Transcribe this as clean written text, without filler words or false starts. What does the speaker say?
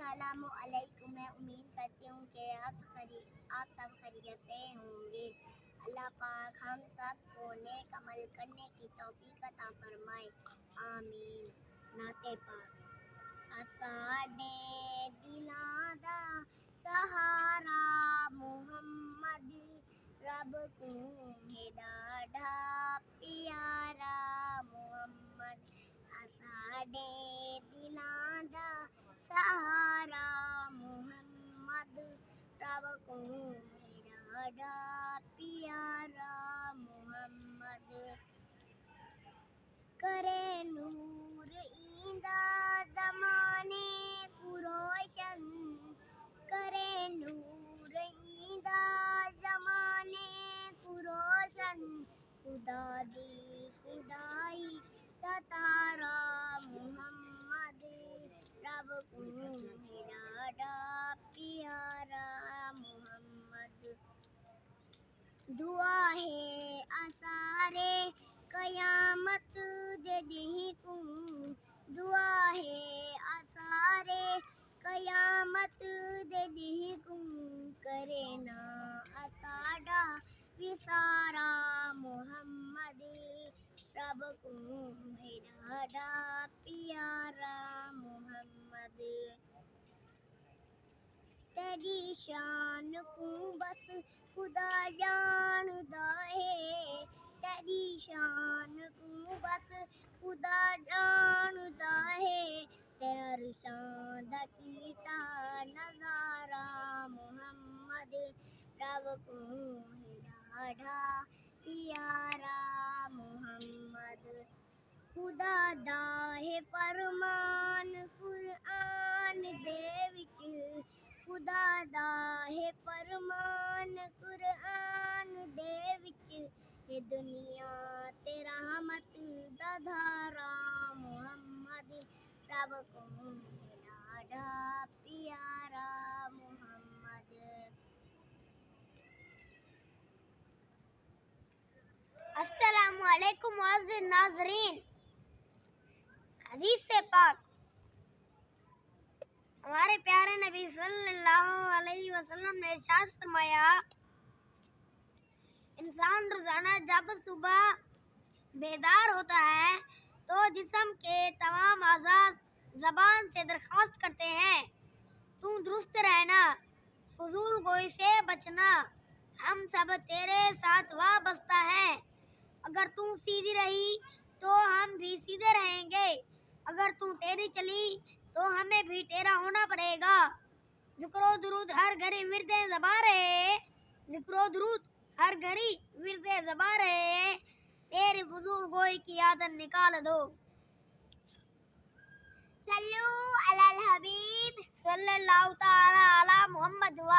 अस्सलामु अलैकुम। मैं उम्मीद करती हूँ कि आप सब खैरियत से होंगे। अल्लाह पाक हम सब को नेक अमल करने की तौफीक अता फरमाए, आमीन। नाते पाक। असाडे दिलां दा सहारा मुहम्मद, रब तू है ॾाढा प्यारा मुहम्मद। असाडे दिलां दा सहारा मुहम्मद, रब तू है ॾाढा प्यारा मुहम्मद। करे नूर ईंदा ज़माने को रोशन, करे नूर ईंदा ज़माने को रोशन। खुदा दी खुदाई दा तारा मुहम्मद, रब को है ॾाढा प्यारा मुहम्मद। दुआ है असारे क़यामत दे ॾींहुं को, दुआ है असारे क़यामत दे ॾींहुं को। करे ना असाडा विसारा मुहम्मद, रब को है ॾाढा प्यारा मुहम्मद। तेरी शान को बस खुदा जानदा है, तेरी शान को बस खुदा जानदा है। तेरी शान दा कीता नज़ारा मुहम्मद, रब को है ॾाढा प्यारा मुहम्मद। खुदा दा है फरमान कुरान दे विच, खुदा दा है फरमान कुरान दे विच। ये दुनिया ते रहमत दा धारा मुहम्मद, रब को है ॾाढा प्यारा मुहम्मद। अस्सलामु अलैकुम मुअज़्ज़िज़ नाज़रीन। हदीस से पाक हमारे प्यारे नबी सल्लल्लाहु अलैहि वसल्लम ने इरशाद फरमाया, इंसान रोजाना जब सुबह बेदार होता है तो जिस्म के तमाम अज़ा ज़बान से दरख्वास्त करते हैं, तू दुरुस्त रहना, फजूल गोई से बचना, हम सब तेरे साथ वाबस्ता हैं। अगर तू सीधी रही तो हम भी सीधे रहेंगे, अगर तू टेढ़ी चली तो हमें भी टेढ़ा होना पड़ेगा। ज़िक्रो दुरूद हर घड़ी विर्दे ज़बां रहे, ज़िक्रो दुरूद हर घड़ी विर्दे ज़बां रहे, तेरी फजूल गोई की आदत निकाल दो। सल्लू अलल हबीब सल्लल्लाहु ताला अला मुहम्मद व